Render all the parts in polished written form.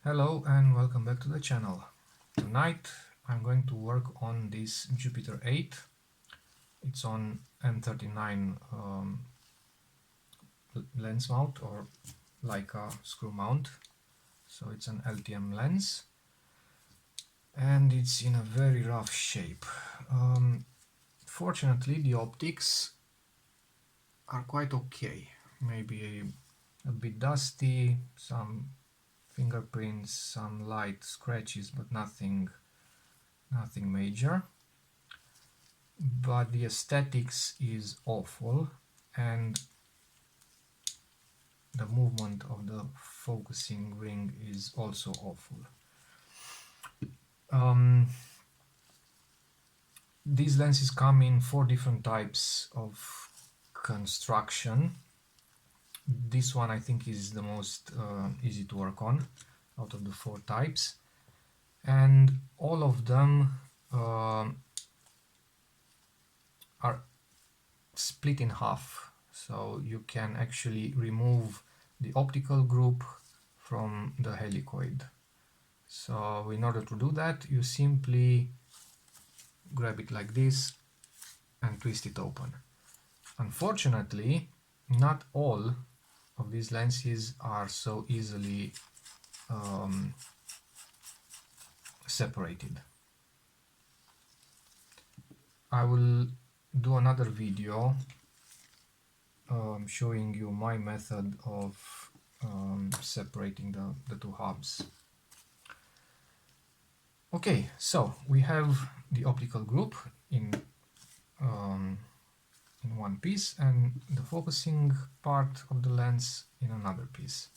Hello and welcome back to the channel. Tonight I'm going to work on this Jupiter 8. It's on M39 lens mount or like a screw mount. So it's an LTM lens and it's in a very rough shape. Fortunately the optics are quite okay. Maybe a bit dusty, some fingerprints, some light scratches, but nothing major. But the aesthetics is awful and the movement of the focusing ring is also awful. These lenses come in 4 different types of construction. This one I think is the most easy to work on out of the 4 types, and all of them are split in half, so you can actually remove the optical group from the helicoid. So in order to do that, you simply grab it like this and twist it open. Unfortunately, not all of these lenses are so easily separated. I will do another video showing you my method of separating the 2 hubs. Okay, so we have the optical group in one piece and the focusing part of the lens in another piece.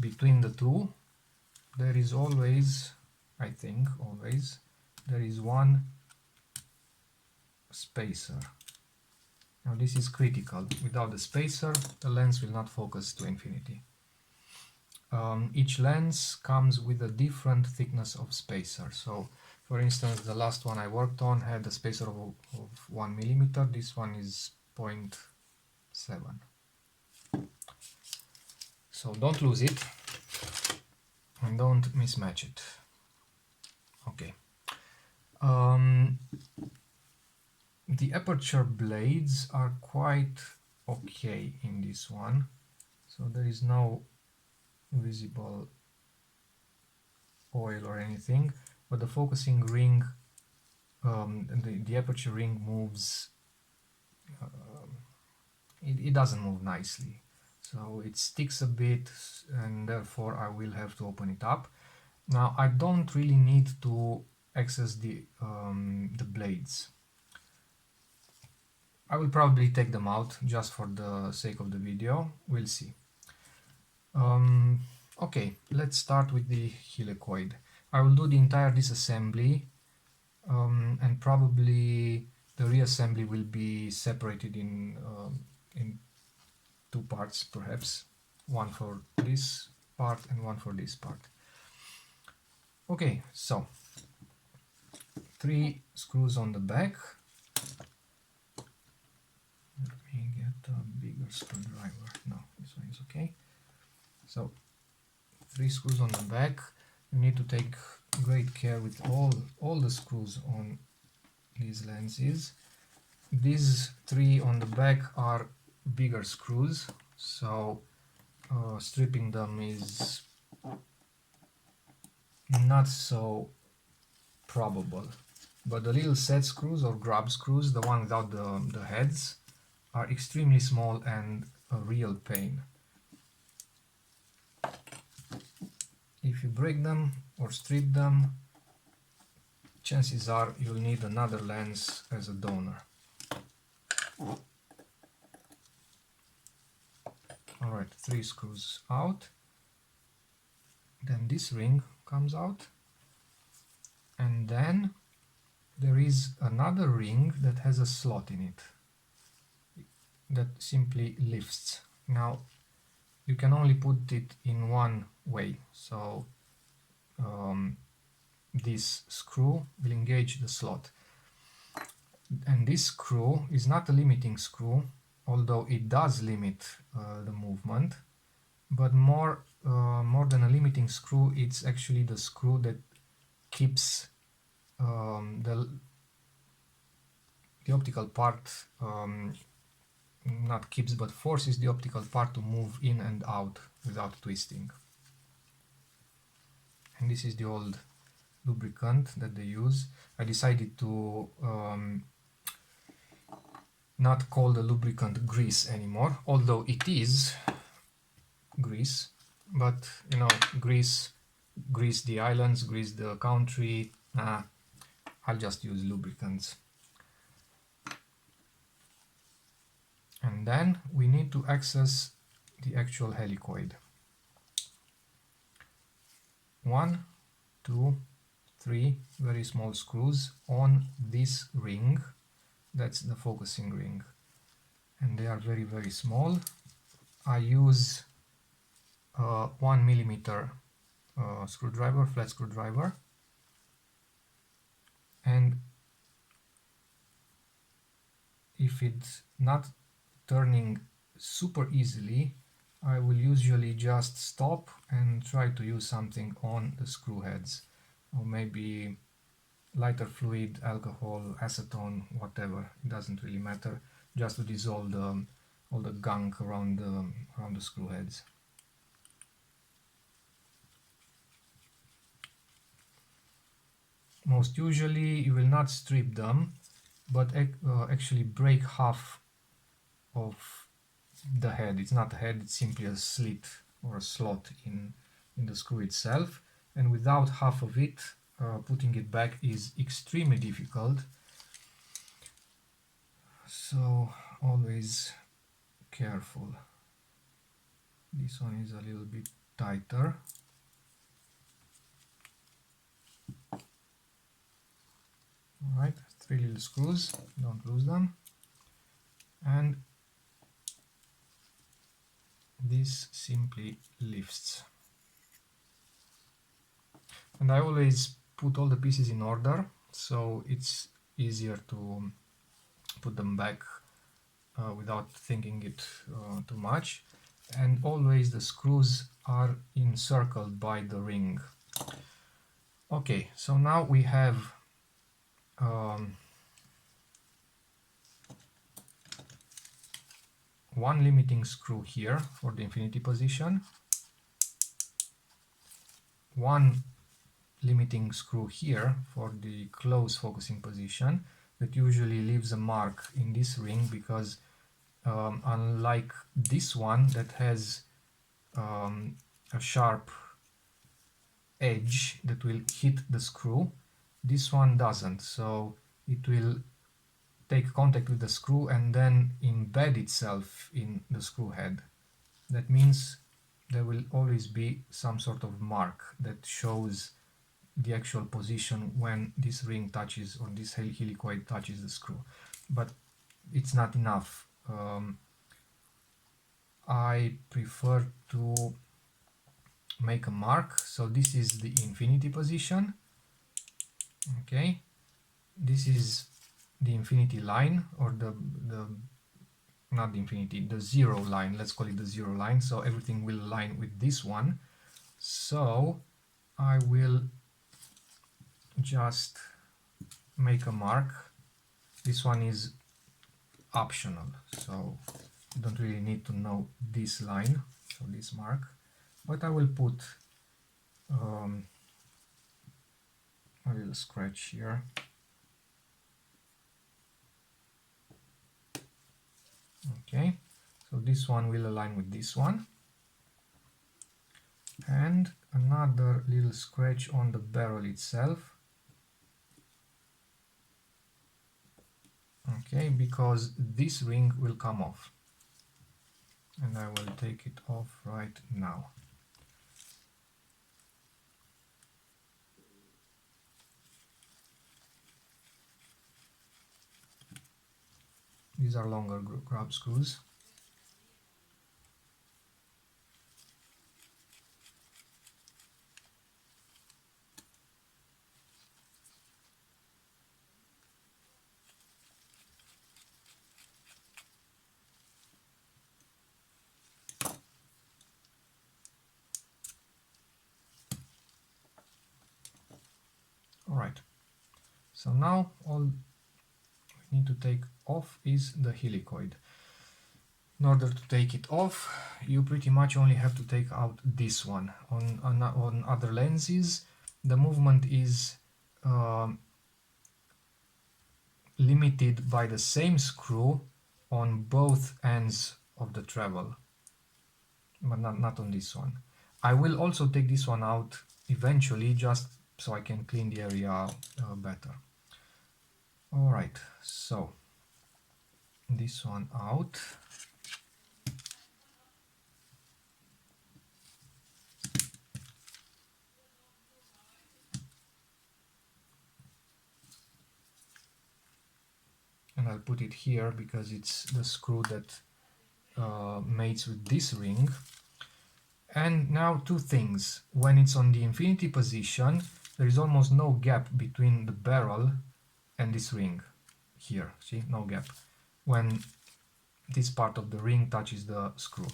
Between the two there is always, I think always, there is one spacer. Now this is critical. Without the spacer the lens will not focus to infinity. Each lens comes with a different thickness of spacer. So for instance, the last one I worked on had a spacer of 1 millimeter. This one is 0.7. So don't lose it and don't mismatch it. Okay. The aperture blades are quite okay in this one, so there is no visible oil or anything, but the focusing ring, the aperture ring moves, it doesn't move nicely, so it sticks a bit and therefore I will have to open it up. Now I don't really need to access the blades. I will probably take them out just for the sake of the video, we'll see. Okay, let's start with the helicoid. I will do the entire disassembly and probably the reassembly will be separated in 2 parts perhaps, one for this part and one for this part. Okay, so 3 screws on the back. Let me get a bigger screwdriver. No, this one is okay. So 3 screws on the back. You need to take great care with all the screws on these lenses. These 3 on the back are bigger screws, so stripping them is not so probable. But the little set screws or grub screws, the one without the heads, are extremely small and a real pain. If you break them or strip them, chances are you'll need another lens as a donor. Alright, 3 screws out. Then this ring comes out. And then there is another ring that has a slot in it that simply lifts. Now you can only put it in one way, so this screw will engage the slot, and this screw is not a limiting screw, although it does limit the movement, but more more than a limiting screw, it's actually the screw that keeps the optical part, not keeps, but forces the optical part to move in and out without twisting. And this is the old lubricant that they use. I decided to not call the lubricant grease anymore, although it is grease, but you know, grease the islands, grease the country. I'll just use lubricants. And then we need to access the actual helicoid. 1, 2, 3 very small screws on this ring. That's the focusing ring, and they are very, very small. I use 1 millimeter screwdriver, flat screwdriver, and if it's not turning super easily, I will usually just stop and try to use something on the screw heads, or maybe lighter fluid, alcohol, acetone, whatever. It doesn't really matter, just to dissolve all the gunk around the screw heads. Most usually you will not strip them, but actually break half of the head. It's not a head, it's simply a slit or a slot in the screw itself, and without half of it, putting it back is extremely difficult. So always careful. This one is a little bit tighter. Alright, 3 little screws, don't lose them. And this simply lifts. And I always put all the pieces in order, so it's easier to put them back without thinking it too much. And always the screws are encircled by the ring. Okay, so now we have one limiting screw here for the infinity position, one limiting screw here for the close focusing position that usually leaves a mark in this ring, because unlike this one that has a sharp edge that will hit the screw, this one doesn't, so it will take contact with the screw and then embed itself in the screw head. That means there will always be some sort of mark that shows the actual position when this ring touches, or this helicoid touches the screw. But it's not enough. I prefer to make a mark. So this is the infinity position. Okay, this is the infinity line, or the not the infinity, the zero line. Let's call it the zero line. So everything will align with this one. So I will just make a mark. This one is optional, so you don't really need to know this line, so this mark, but I will put a little scratch here. Okay, so this one will align with this one, and another little scratch on the barrel itself. Okay, because this ring will come off, and I will take it off right now. These are longer grub screws. Alright, so now all we need to take off is the helicoid. In order to take it off, you pretty much only have to take out this one. On other lenses, the movement is limited by the same screw on both ends of the travel, but not on this one. I will also take this one out eventually, just so I can clean the area better. Alright, so this one out. And I'll put it here because it's the screw that mates with this ring. And now two things. When it's on the infinity position, there is almost no gap between the barrel and this ring. Here, see, no gap. When this part of the ring touches the screw.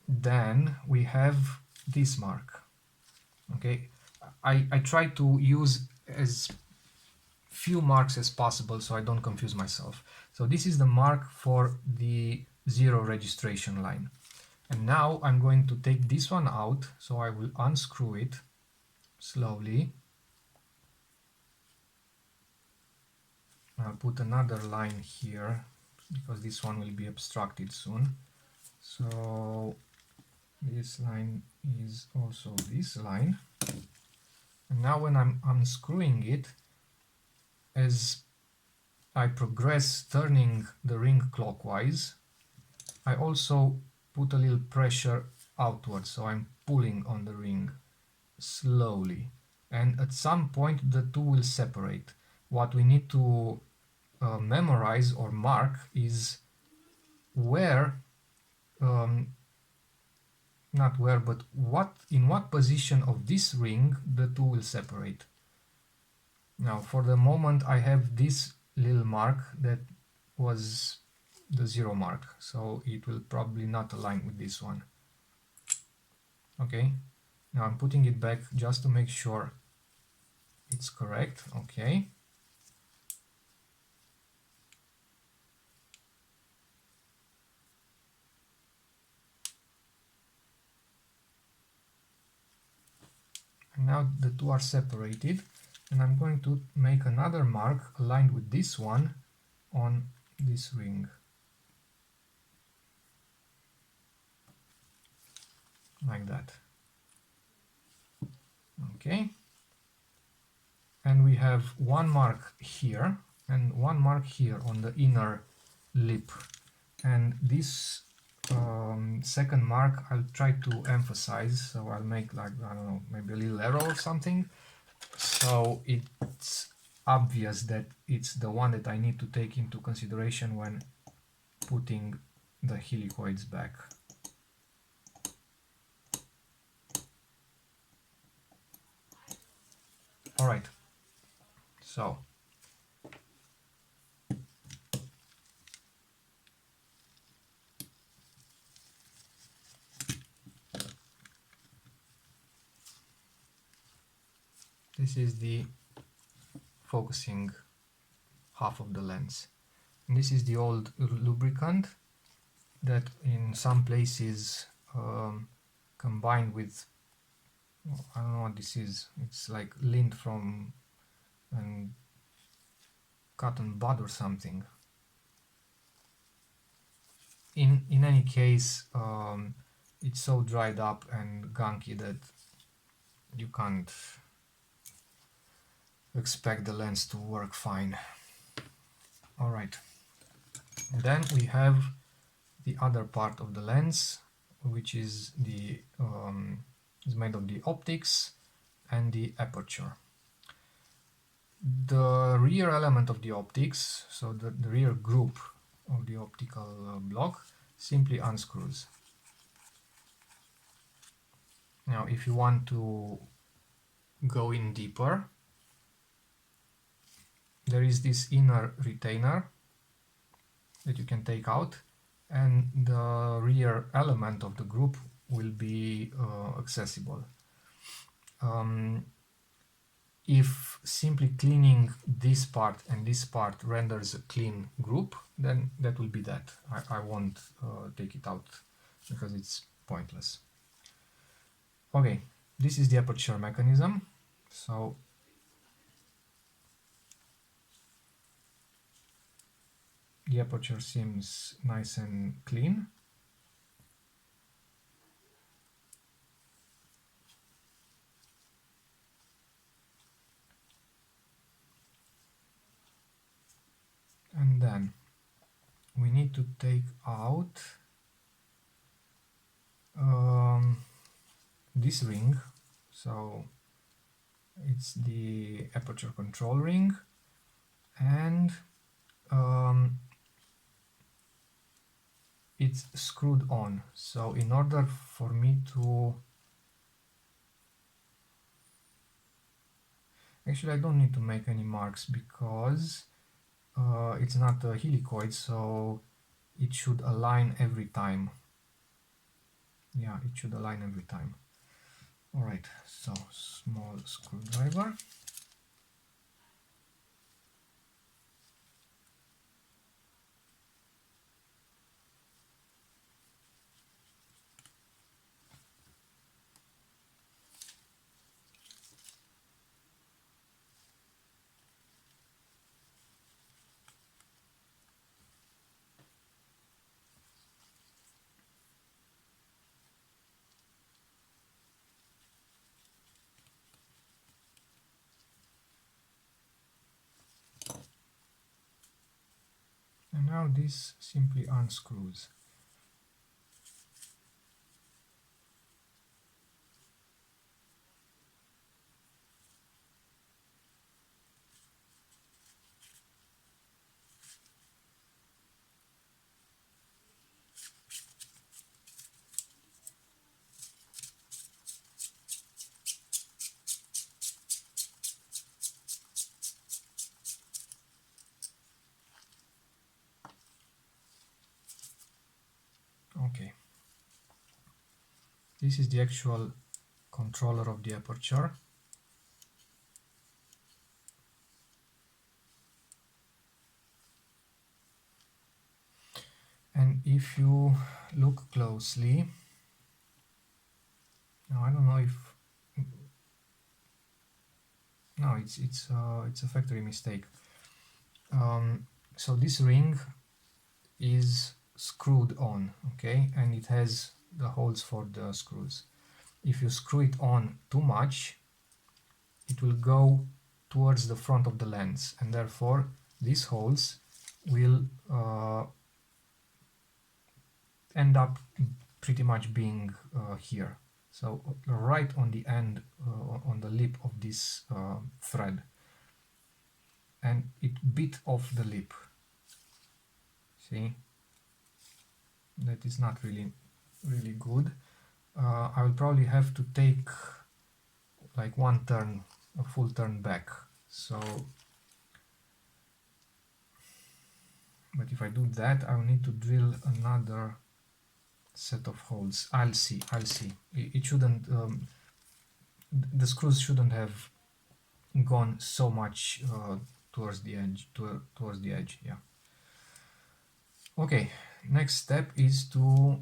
Then we have this mark. Okay, I try to use as few marks as possible so I don't confuse myself. So this is the mark for the 0 registration line. And now I'm going to take this one out, so I will unscrew it slowly. I'll put another line here because this one will be obstructed soon. So this line is also this line. And now when I'm unscrewing it, as I progress turning the ring clockwise, I also put a little pressure outwards, so I'm pulling on the ring slowly. And at some point the two will separate. What we need to memorize or mark is where, not where, but in what position of this ring the two will separate. Now for the moment I have this little mark that was the 0 mark, so it will probably not align with this one. Okay, now I'm putting it back just to make sure it's correct. Okay. And now the two are separated, and I'm going to make another mark aligned with this one on this ring. Like that. Okay. And we have one mark here and one mark here on the inner lip. And this second mark I'll try to emphasize, so I'll make like, I don't know, maybe a little arrow or something, so it's obvious that it's the one that I need to take into consideration when putting the helicoids back. Alright, so this is the focusing half of the lens. And this is the old lubricant that in some places combined with, I don't know what this is, it's like lint from cotton bud or something. In any case, it's so dried up and gunky that you can't expect the lens to work fine. Alright, then we have the other part of the lens, which is the is made of the optics and the aperture. The rear element of the optics, so the rear group of the optical block, simply unscrews. Now if you want to go in deeper, there is this inner retainer that you can take out, and the rear element of the group will be accessible. if simply cleaning this part and this part renders a clean group, then that will be that. I won't take it out because it's pointless. Okay, this is the aperture mechanism. So the aperture seems nice and clean. And then we need to take out this ring. So it's the aperture control ring, and it's screwed on. So in order for me to... Actually, I don't need to make any marks because it's not a helicoid, so it should align every time. Yeah, it should align every time. Alright, so small screwdriver. And now this simply unscrews. Okay. This is the actual controller of the aperture. And if you look closely, now I don't know if... No, it's a factory mistake. So this ring is screwed on, okay, and it has the holes for the screws. If you screw it on too much, it will go towards the front of the lens, and therefore these holes will end up pretty much being here. So right on the end, on the lip of this thread, and it bit off the lip. See, that is not really good. I will probably have to take like one turn, a full turn back. So, but if I do that, I will need to drill another set of holes. I'll see. It shouldn't, the screws shouldn't have gone so much towards the edge, towards the edge, yeah. Okay, next step is to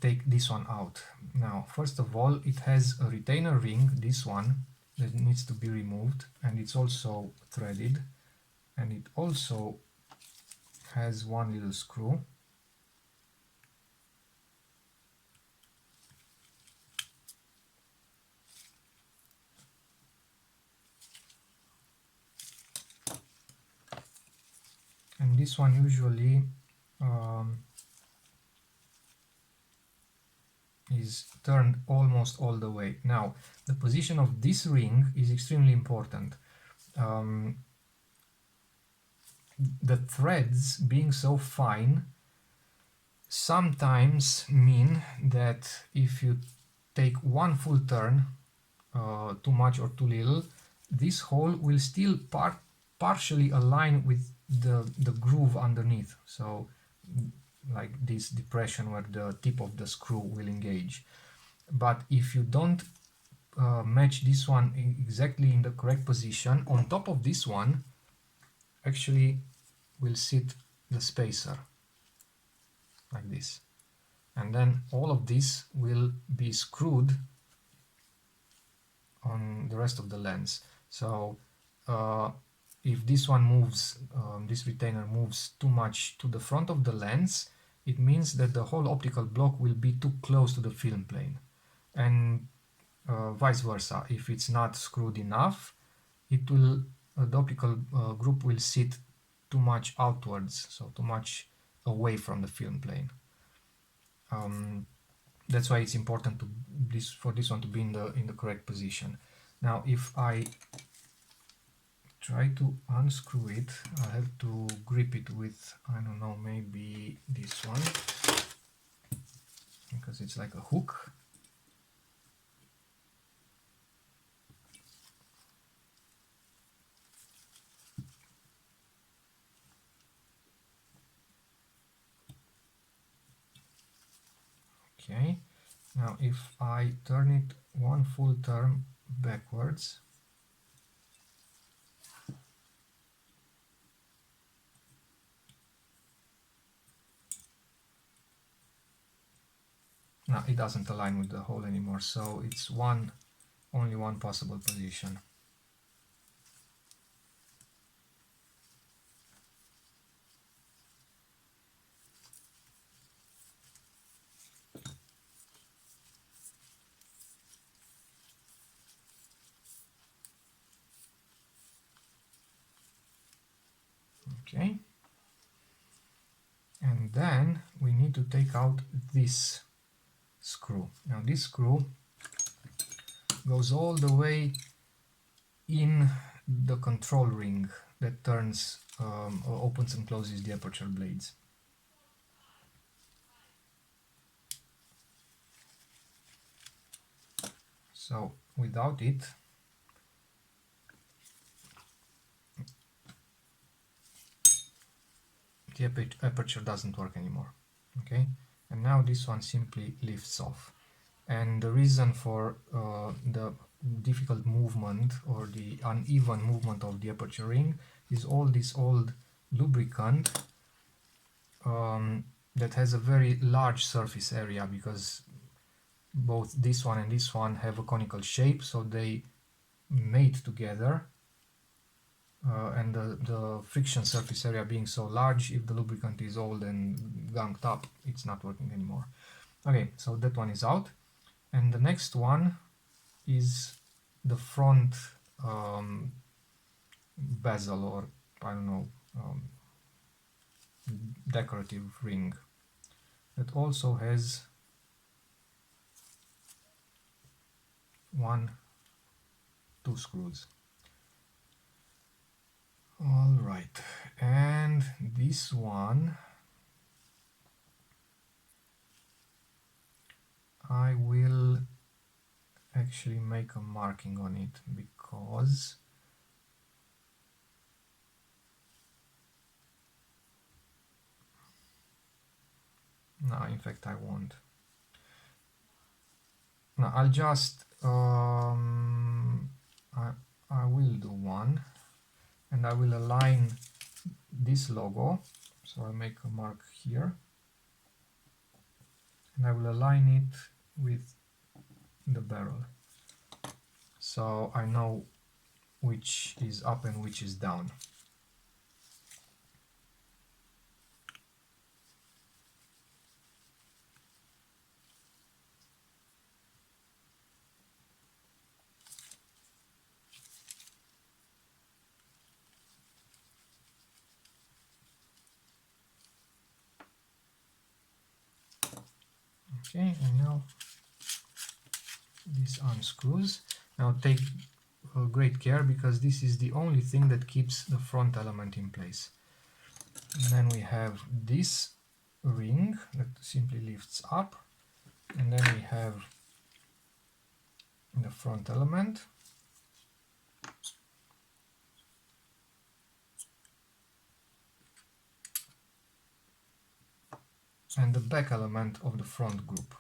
take this one out. Now, first of all, it has a retainer ring, this one, that needs to be removed, and it's also threaded, and it also has one little screw. And this one usually is turned almost all the way. Now, the position of this ring is extremely important. The threads being so fine sometimes mean that if you take one full turn, too much or too little, this hole will still partially align with the groove underneath. So like this depression where the tip of the screw will engage. But if you don't match this one exactly in the correct position, on top of this one actually will sit the spacer like this, and then all of this will be screwed on the rest of the lens. So if this one moves, this retainer moves too much to the front of the lens, it means that the whole optical block will be too close to the film plane, and vice versa. If it's not screwed enough, it will the optical group will sit too much outwards, so too much away from the film plane. That's why it's important to for this one to be in the correct position. Now if I try to unscrew it, I have to grip it with, I don't know, maybe this one, because it's like a hook. Okay, now if I turn it one full turn backwards, now it doesn't align with the hole anymore, so it's only one possible position. Okay, and then we need to take out this screw. Now this screw goes all the way in the control ring that turns or opens and closes the aperture blades. So without it, the aperture doesn't work anymore. Okay, and now this one simply lifts off. And the reason for the difficult movement or the uneven movement of the aperture ring is all this old lubricant that has a very large surface area, because both this one and this one have a conical shape, so they mate together, and the friction surface area being so large, if the lubricant is old and gunked up, it's not working anymore. Okay, so that one is out, and the next one is the front bezel, or I don't know, decorative ring that also has two screws. All right, and this one I will actually make a marking on it, because no, in fact I won't. No, I'll just I will do one, and I will align this logo, so I'll make a mark here, and I will align it with the barrel, so I know which is up and which is down. Okay, and now this unscrews. Now take great care, because this is the only thing that keeps the front element in place. And then we have this ring that simply lifts up, and then we have the front element, and the back element of the front group,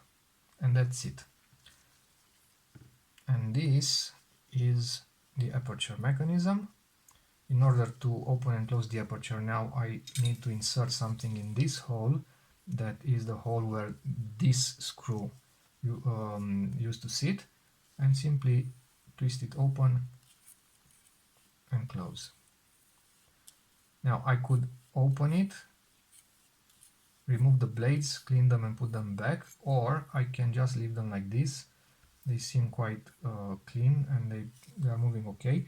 and that's it. And And this is the aperture mechanism. In order to open and close the aperture now, I need to insert something in this hole. That is the hole where this screw used to sit, and simply twist it open and close. Now I could open it, remove the blades, clean them and put them back, or I can just leave them like this. They seem quite clean and they are moving okay.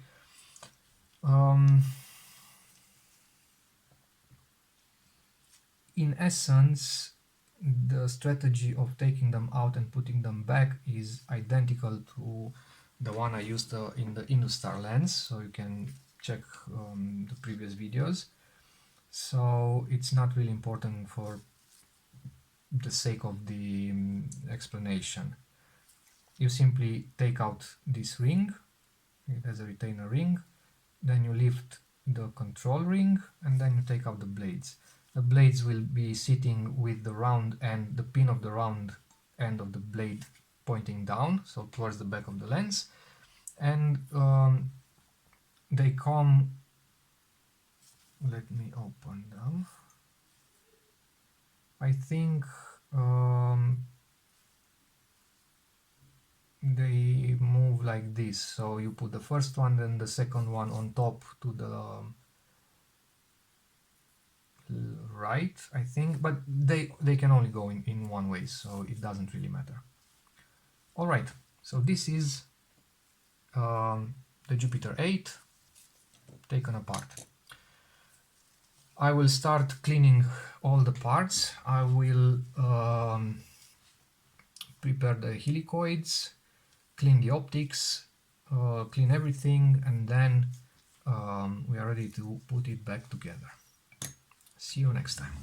In essence, the strategy of taking them out and putting them back is identical to the one I used in the Industar lens, so you can check the previous videos. So it's not really important for the sake of the explanation. You simply take out this ring, it has a retainer ring, then you lift the control ring and then you take out the blades. The blades will be sitting with the round end, the pin of the round end of the blade pointing down, so towards the back of the lens, and they come, let me open them, I think they move like this, so you put the first one then the second one on top to the right, I think, but they can only go in one way, so it doesn't really matter. All right, so this is the Jupiter 8 taken apart. I will start cleaning all the parts. I will prepare the helicoids, clean the optics, clean everything, and then we are ready to put it back together. See you next time.